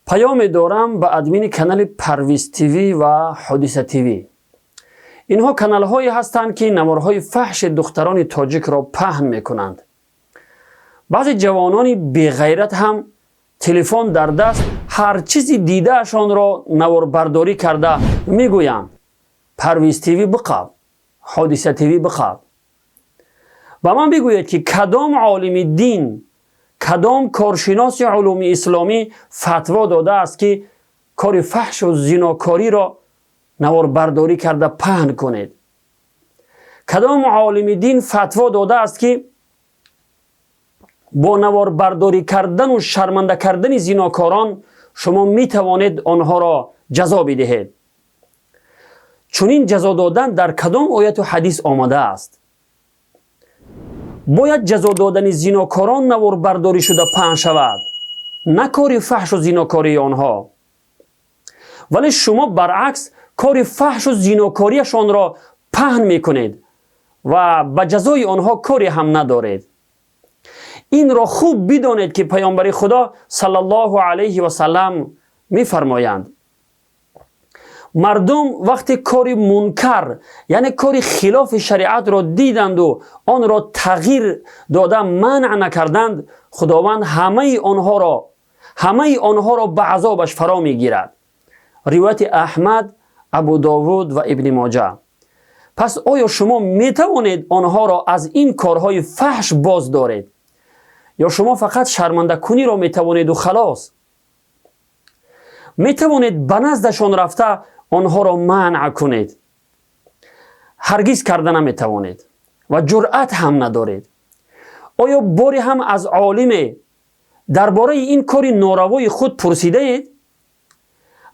پیام دارم به ادمین کانال پرویز تیوی و حادثه تیوی. اینها کانال هایی هستند که نوارهای فحش دختران تاجیک را پهن میکنند. بعضی جوانان بی‌غیرت هم تلفن در دست هر چیزی دیده اشان را نوار برداری کرده میگویند پرویز تیوی بقاب، حادثه تیوی بقاب. و من بگوید که کدام عالم دین، کدام کارشناس علوم اسلامی فتوا داده است که کار فحش و زناکاری را نوار برداری کرده پهن کنید؟ کدام عالم دین فتوا داده است که با نوار برداری کردن و شرمنده کردن زناکاران شما می توانید آنها را جزا بدهید؟ چون این جزا دادن در کدام آیت و حدیث آمده است؟ باید جزا دادن زناکاران نوار برداری شده پهن شود، نه کار فحش و زناکاری آنها. ولی شما برعکس کار فحش و زناکاریشان را پهن می کنید و به جزای آنها کاری هم ندارید. این را خوب بدانید که پیامبر خدا صلی الله علیه و سلم می فرمایند مردم وقتی کاری منکر یعنی کاری خلاف شریعت را دیدند و آن را تغییر داده منع نکردند، خداوند همه آنها را به عذابش فرا می گیرد. روایت احمد، ابو داود و ابن ماجه. پس آیا شما می توانید آنها را از این کارهای فحش باز دارید یا شما فقط شرمنده کنی را می توانید و خلاص؟ می توانید به نزدشان رفته آنها را منع کنید؟ هرگز کرده نمی توانید و جرأت هم ندارید. آیا باری هم از عالم درباره این کار ناروای خود پرسیده اید؟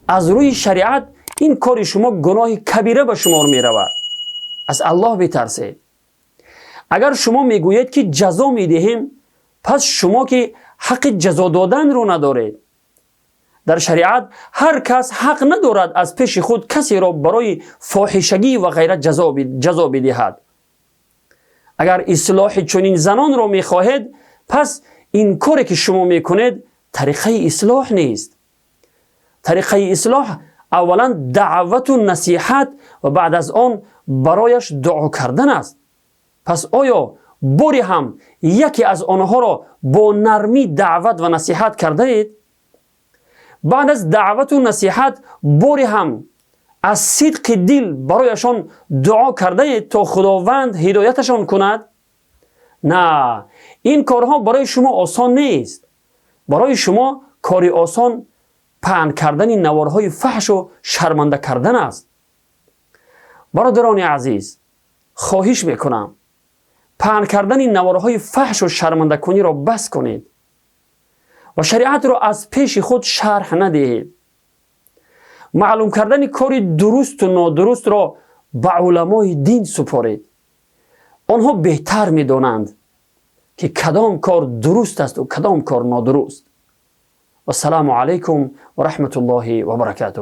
از روی شریعت این کار شما گناه کبیره به شمار می رود. از الله بترسید. اگر شما می گویید که جزا می دهیم، پس شما که حق جزا دادن رو ندارید. در شریعت هر کس حق ندارد از پیش خود کسی را برای فاحشگی و غیرت جزا بدهد. اگر اصلاح چنین زنان را می خواهید، پس این کاری که شما می کنید طریقه اصلاح نیست. طریقه اصلاح اولا دعوت و نصیحت و بعد از آن برایش دعا کردن است. پس آیا باری هم یکی از آنها را با نرمی دعوت و نصیحت کرده اید؟ بعد از دعوت و نصیحت باری هم از صدق دل برایشان دعا کرده اید تا خداوند هدایتشان کند؟ نه، این کارها برای شما آسان نیست. برای شما کاری آسان پهن کردن نوارهای فحش و شرمنده کردن است. برادران عزیز، خواهش میکنم پهن کردن این نوارهای فحش و شرمنده کنی را بس کنید و شریعت را از پیش خود شرح ندهید. معلوم کردن کار درست و نادرست را به علمای دین سپارید. آنها بهتر میدانند که کدام کار درست است و کدام کار نادرست. و السلام علیکم و رحمت الله و برکاته.